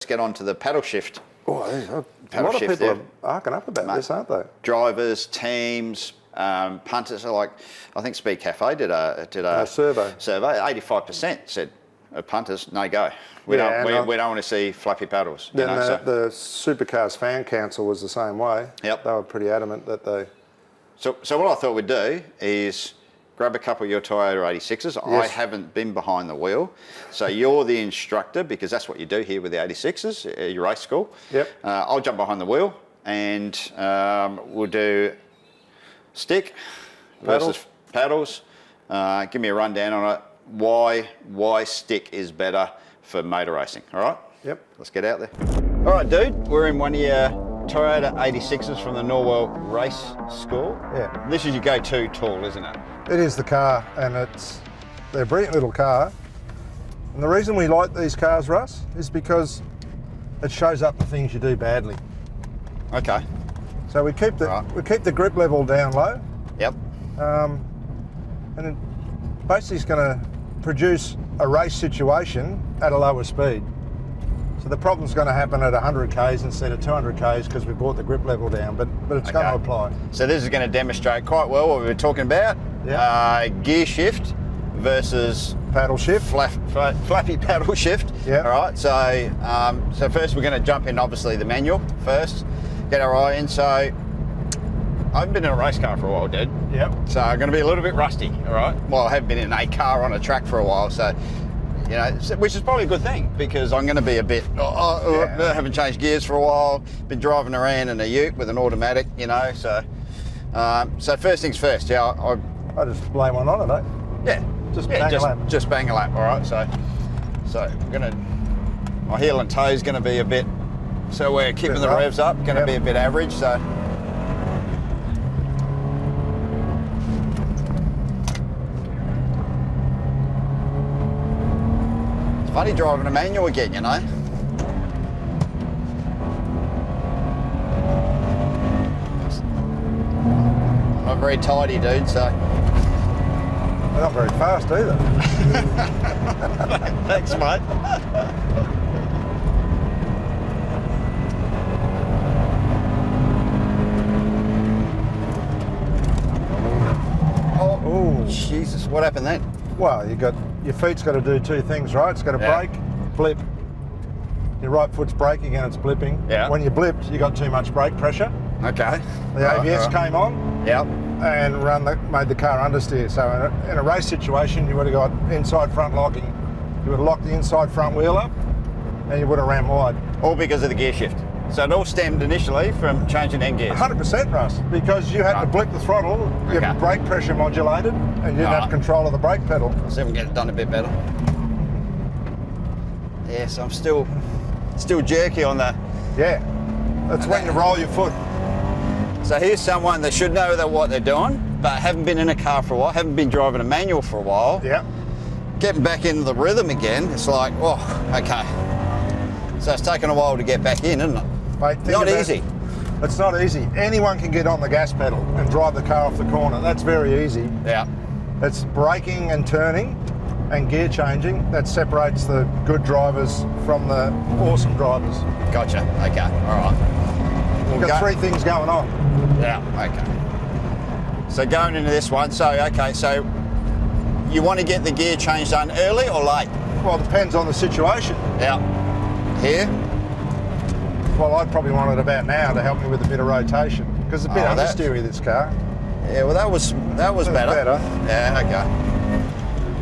Get on to the paddle shift. Oh, a lot of people are arcing up about this, aren't they? Drivers, teams, punters are like, I think Speed Cafe did a survey. 85% said punters, no go. We don't want to see flappy paddles. Then the Supercars Fan Council was the same way. Yep. They were pretty adamant that they. So what I thought we'd do is grab a couple of your Toyota 86s. Yes. I haven't been behind the wheel. So you're the instructor, because that's what you do here with the 86s, your race school. Yep. I'll jump behind the wheel and we'll do stick versus paddles. Give me a rundown on it. Why stick is better for motor racing, all right? Yep. Let's get out there. All right, dude, we're in one of your Toyota 86s from the Norwell Race School. Yeah. This is your go-to tool, isn't it? It is the car, and they're a brilliant little car. And the reason we like these cars, Russ, is because it shows up the things you do badly. Okay. So we keep the grip level down low. Yep. And it basically is going to produce a race situation at a lower speed. So the problem's going to happen at 100 k's instead of 200 k's because we brought the grip level down, but it's going to apply. So this is going to demonstrate quite well what we were talking about. Yep. Gear shift versus paddle shift. Flappy paddle shift. Yeah. All right. So first we're going to jump in obviously the manual first, get our eye in. So I haven't been in a race car for a while, dude. Yep. So I'm going to be a little bit rusty. All right. Well, I haven't been in a car on a track for a while, so. You know, which is probably a good thing because I'm going to be a bit. I haven't changed gears for a while. Been driving around in a Ute with an automatic, you know. So, so first things first. Yeah, I just blame one on it, eh? Yeah, just bang a lap. All right. So my heel and toe is going to be a bit. So we're keeping the revs up. Going to be a bit average. So. Funny driving a manual again, you know. I'm not very tidy, dude, so. They're not very fast either. Thanks, mate. Oh, Jesus, what happened then? Well, your feet's got to do two things, right? It's got to brake, blip. Your right foot's braking and it's blipping. Yeah. When you blipped, you got too much brake pressure. Okay. The ABS came on. Yep. And made the car understeer. So in a race situation, you would have got inside front locking. You would have locked the inside front wheel up, and you would have ran wide. All because of the gear shift. So it all stemmed initially from changing end gears. 100%, Russ, because you had to blip the throttle, your brake pressure modulated, and you didn't have control of the brake pedal. Let's see if we can get it done a bit better. Yes, I'm still jerky on that. Yeah, that's when you roll your foot. So here's someone that should know what they're doing, but haven't been in a car for a while, haven't been driving a manual for a while. Yeah. Getting back into the rhythm again, it's like, oh, okay. So it's taken a while to get back in, isn't it? Mate, not easy. It's not easy. Anyone can get on the gas pedal and drive the car off the corner. That's very easy. Yeah. It's braking and turning and gear changing that separates the good drivers from the awesome drivers. Gotcha. Okay. All right. We've got three things going on. Yeah. Okay. So going into this one, so you want to get the gear change done early or late? Well, it depends on the situation. Yeah. Here? Well, I'd probably want it about now to help me with a bit of rotation because it's a bit understeery, this car. Yeah, well, that was better. Yeah, okay.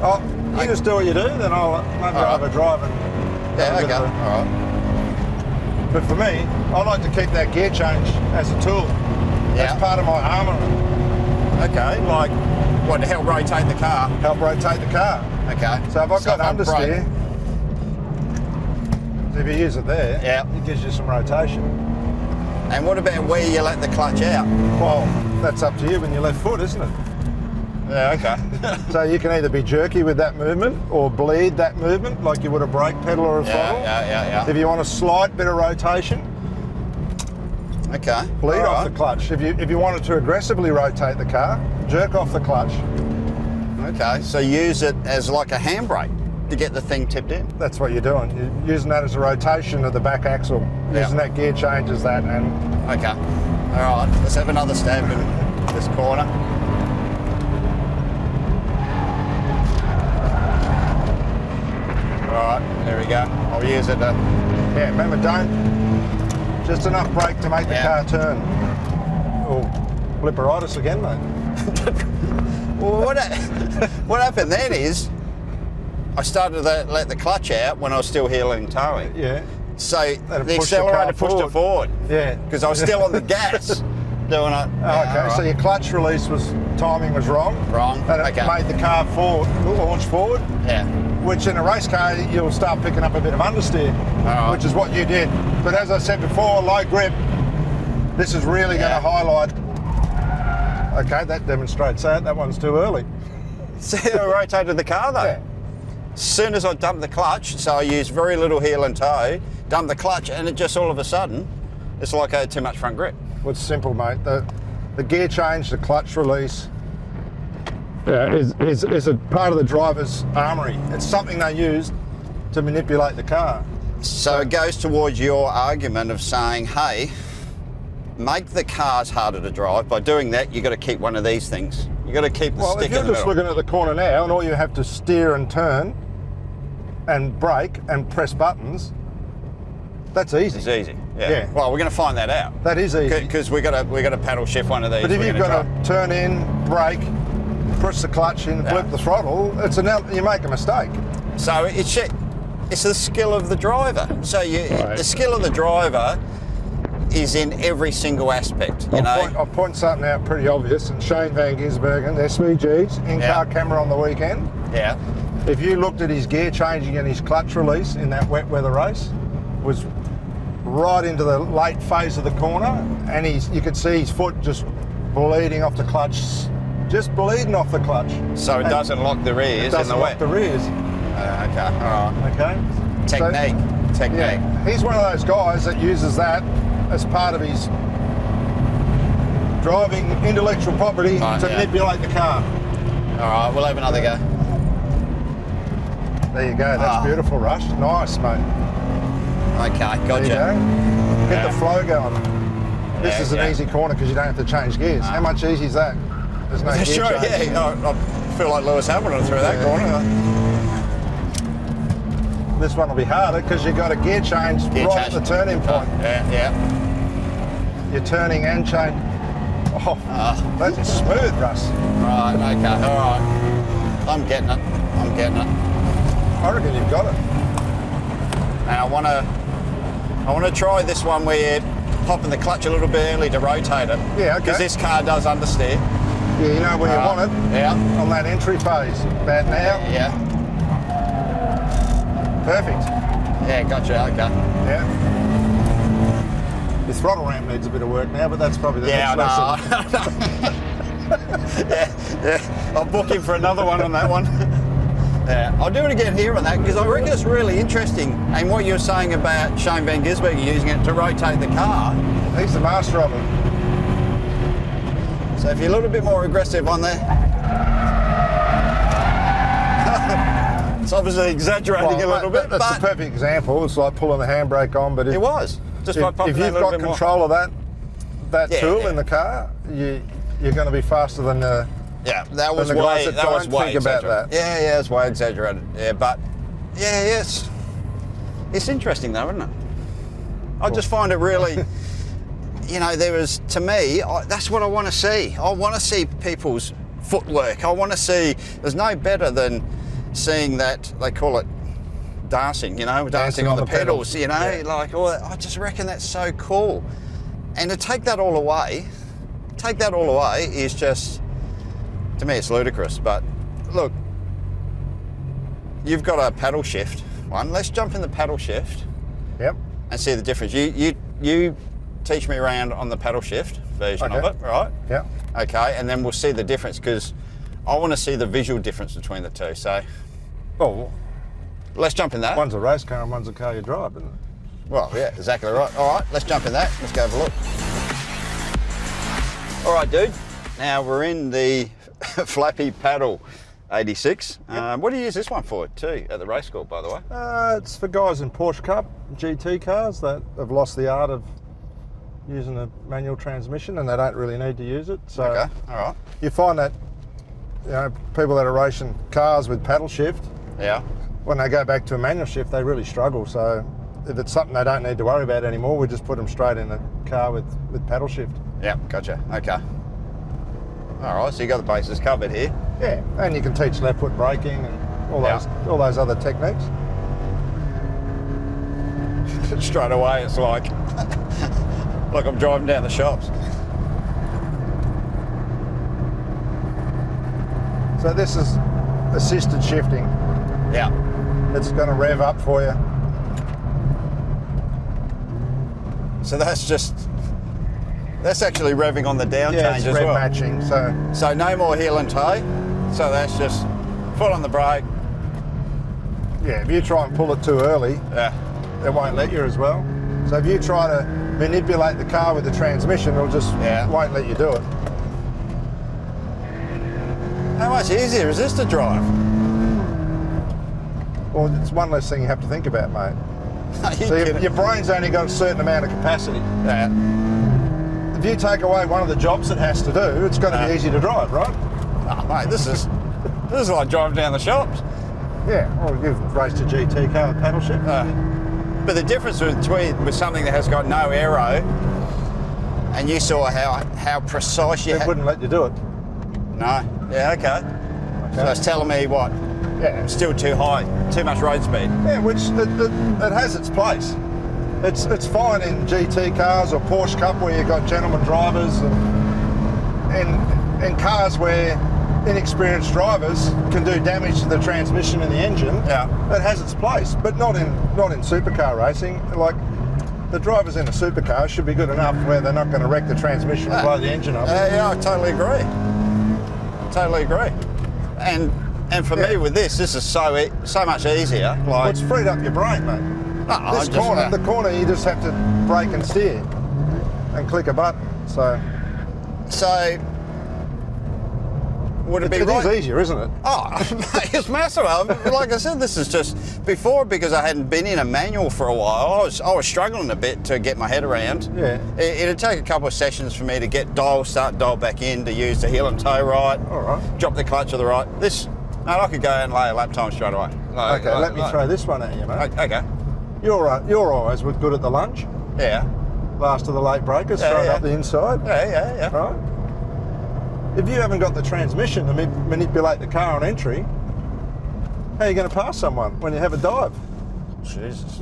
Oh, you just do what you do, then I'll maybe have a drive and. Yeah, okay. All right. But for me, I like to keep that gear change as a tool. That's part of my armouring. Okay, like what, to help rotate the car? Help rotate the car. Okay. So if I've got understeer, if you use it there, it gives you some rotation. And what about where you let the clutch out? Well, that's up to you when your left foot, isn't it? Yeah, okay. So you can either be jerky with that movement or bleed that movement like you would a brake pedal or a throttle. Yeah. If you want a slight bit of rotation, bleed off the clutch. If you wanted to aggressively rotate the car, jerk off the clutch. Okay, so use it as like a handbrake. to get the thing tipped in. That's what you're doing. You're using that as a rotation of the back axle. Using that gear change as that. And okay. All right. Let's have another stab in this corner. All right. There we go. I'll use it to... yeah, remember, just enough brake to make the car turn. Oh, blipperitis again, mate. Well, what happened then is I started to let the clutch out when I was still heeling and towing. Yeah. So the accelerator pushed it forward. Yeah. Because I was still on the gas doing it. Okay, so your clutch release timing was wrong. Wrong. And it made the car launch forward. Yeah. Which in a race car, you'll start picking up a bit of understeer, which is what you did. But as I said before, low grip, this is really going to highlight. Okay, that demonstrates that. That one's too early. See how I rotated the car though? Yeah. As soon as I dumped the clutch, so I used very little heel and toe, dumped the clutch, and it just all of a sudden, it's like I had too much front grip. Well, it's simple, mate. The gear change, the clutch release, is a part of the driver's armoury. It's something they use to manipulate the car. So it goes towards your argument of saying, hey, make the cars harder to drive. By doing that, you've got to keep one of these things. You've got to keep the stick in the middle. Well, if you're just looking at the corner now and all you have to steer and turn and brake and press buttons, that's easy. It's easy. Yeah. Well, we're going to find that out. That is easy. Because we got to paddle shift one of these. But if you've got to turn in, brake, push the clutch in, flip the throttle, you make a mistake. So it's the skill of the driver. So the skill of the driver is in every single aspect. I'll point something out pretty obvious. And Shane Van Gisbergen, SVGs, in-car camera on the weekend. Yeah. If you looked at his gear changing and his clutch release in that wet weather race, was right into the late phase of the corner, and you could see his foot just bleeding off the clutch. Just bleeding off the clutch. So it doesn't lock the rears in the wet? It doesn't lock the rears. Okay, all right. Okay. Technique. Yeah, he's one of those guys that uses that as part of his driving intellectual property to manipulate the car. All right, we'll have another go. There you go, that's beautiful, Rush. Nice, mate. Okay, gotcha. There you go. Get the flow going. This is an easy corner because you don't have to change gears. How much easy is that? There's no gear change. I feel like Lewis Hamilton through that corner. This one will be harder because you've got a gear change at the turning point. You're turning and change. That's smooth, Russ. Right, okay, all right. I'm getting it. I reckon you've got it. And I want to try this one where you're popping the clutch a little bit early to rotate it. Yeah, okay. Because this car does understeer. Yeah, you know when you want it. Yeah. On that entry phase. About now. Yeah. Perfect. Yeah, gotcha, okay. Yeah. Your throttle ramp needs a bit of work now, but that's probably the next lesson. Yeah. I'll book him for another one on that one. Yeah, I'll do it again here on that because I reckon it's really interesting. And what you're saying about Shane Van Gisbergen using it to rotate the car. He's the master of it. So if you're a little bit more aggressive on there, it's obviously exaggerating a little bit. That's a perfect example. It's like pulling the handbrake on, but it was just by popping if you've got control of that tool in the car, you're going to be faster than the. Yeah, that was way think about that. Yeah, it's way exaggerated. Yeah, but it's interesting though, isn't it? I just find it really, to me, that's what I want to see. I want to see people's footwork. I want to see. There's no better than seeing that they call it dancing. Dancing on the pedals. I just reckon that's so cool. And to take that all away is just. To me, it's ludicrous, but look, you've got a paddle shift one. Let's jump in the paddle shift. Yep. And see the difference. You teach me around on the paddle shift version of it, right? Yeah. Okay, and then we'll see the difference because I want to see the visual difference between the two. So, let's jump in that. One's a race car and one's a car you drive, isn't it? Well, yeah, exactly right. All right, let's jump in that. Let's go have a look. All right, dude. Now we're in the flappy paddle 86. Yep. What do you use this one for too at the race course, by the way? It's for guys in Porsche Cup GT cars that have lost the art of using a manual transmission and they don't really need to use it. So Okay, all right. you find that people that are racing cars with paddle shift, Yeah. when they go back to a manual shift, they really struggle. So if it's something they don't need to worry about anymore, we just put them straight in a car with paddle shift. Yeah, gotcha. Okay. All right, so you got the bases covered here. Yeah, and you can teach left foot braking and all those other techniques. Straight away, it's like I'm driving down the shops. So this is assisted shifting. Yeah. It's going to rev up for you. So that's actually revving on the down Yeah, change it's as rev well. matching. So no more heel and toe. So that's just foot on the brake. Yeah, if you try and pull it too early, Yeah. it won't let you as well. So if you try to manipulate the car with the transmission, it'll just won't let you do it. How much easier is this to drive? Well, it's one less thing you have to think about, mate. Are you So kidding? your brain's only got a certain amount of capacity. Yeah. If you take away one of the jobs it has to do, it's going to be easy to drive, right? Oh, mate, this is like driving down the shops. Yeah, well, you've raced a GT car with paddle shift. But the difference with something that has got no aero, and you saw how precise you It wouldn't let you do it. No. Yeah. Okay. So it's telling me what? Yeah. Still too high, too much road speed. Yeah, which it has its place. It's fine in GT cars or Porsche Cup where you've got gentleman drivers and in cars where inexperienced drivers can do damage to the transmission and the engine. Yeah. It has its place, but not in supercar racing. Like the drivers in a supercar should be good enough where they're not going to wreck the transmission or blow the engine up. Yeah, I totally agree. Totally agree. And for me with this is so much easier. Well, it's freed up your brain, mate. No, This corner, the corner, you just have to brake and steer and click a button. So would it be it right? is easier, isn't it? Oh, mate, it's massive. Like I said, this is just before, because I hadn't been in a manual for a while. I was struggling a bit to get my head around. Yeah. It'd take a couple of sessions for me to get start dial back in, to use the heel and toe right. All right. Drop the clutch to the right. Mate, I could go and lay a lap time straight away. Okay, let me throw this one at you, mate. Okay. You're always good at the lunge. Yeah. Last of the late breakers, throwing up the inside. Yeah. Right. If you haven't got the transmission to manipulate the car on entry, how are you going to pass someone when you have a dive? Jesus.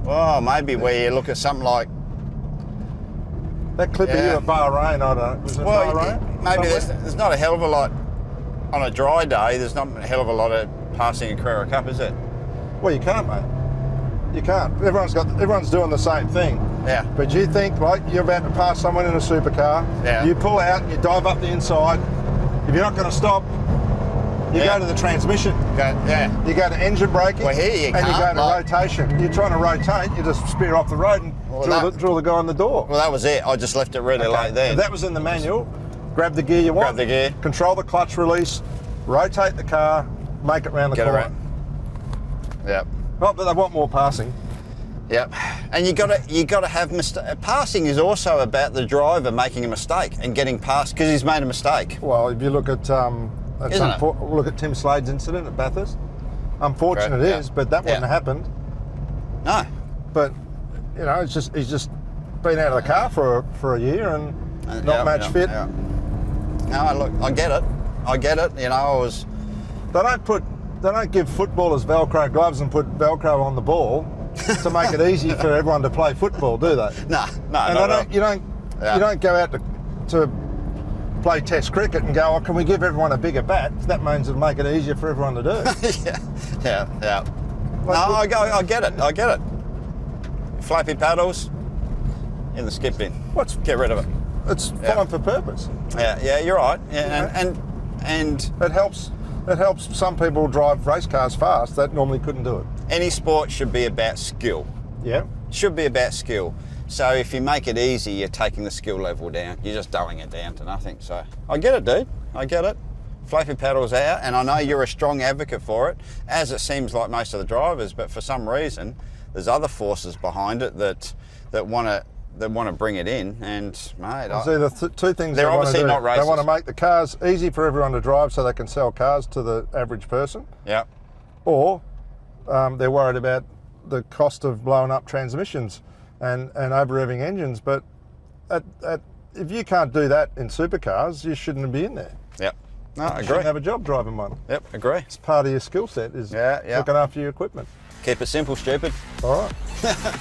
Well, maybe where you look at something like. That clip of you at Bahrain, I don't know. Was it Bahrain? Maybe Somewhere? there's not a hell of a lot on a dry day. There's not a hell of a lot of passing a Carrera Cup, is it? Well, you can't, mate. You can't. Everyone's doing the same thing. Yeah. But you think, like, you're about to pass someone in a supercar. Yeah. You pull out, you dive up the inside. If you're not going to stop, you go to the transmission. Okay. Yeah. You go to engine braking. Well, here you and you go can't, to like- rotation. You're trying to rotate, you just spear off the road and drill the guy on the door. Well, that was it. I just left it really late then. If that was in the manual. Grab the gear you want. Grab the gear. Control the clutch release. Rotate the car. Make it round the corner. around. Yep. Oh, but they want more passing. Yep. And you got to have passing is also about the driver making a mistake and getting past because he's made a mistake. Well, if you look at look at Tim Slade's incident at Bathurst, unfortunate it is, but that wouldn't have happened. No. But you know, he's just been out of the car for a year and not match fit. Yeah. No, look, I get it. You know, They don't give footballers Velcro gloves and put Velcro on the ball to make it easy for everyone to play football, do they? No. And you don't go out to play Test cricket and go, oh, can we give everyone a bigger bat? That means it'll make it easier for everyone to do. Yeah. I get it. Flappy paddles in the skip bin. Get rid of it. It's fine for purpose. Yeah, you're right. Yeah, and it helps. It helps some people drive race cars fast that normally couldn't do it. Any sport should be about skill. Yeah. Should be about skill. So if you make it easy, you're taking the skill level down. You're just dulling it down to nothing. So I get it, dude. I get it. flappy pedals out, and I know you're a strong advocate for it, as it seems like most of the drivers, but for some reason, there's other forces behind it that want to bring it in, and mate, See, the two things they're they want to obviously do. not racers. They want to make the cars easy for everyone to drive so they can sell cars to the average person. Yeah. Or they're worried about the cost of blowing up transmissions and over-revving engines. But if you can't do that in supercars, you shouldn't be in there. Yep. No, I You agree. shouldn't have a job driving one. Yep, agree. It's part of your skill set is Yeah. looking after your equipment. Keep it simple, stupid. All right.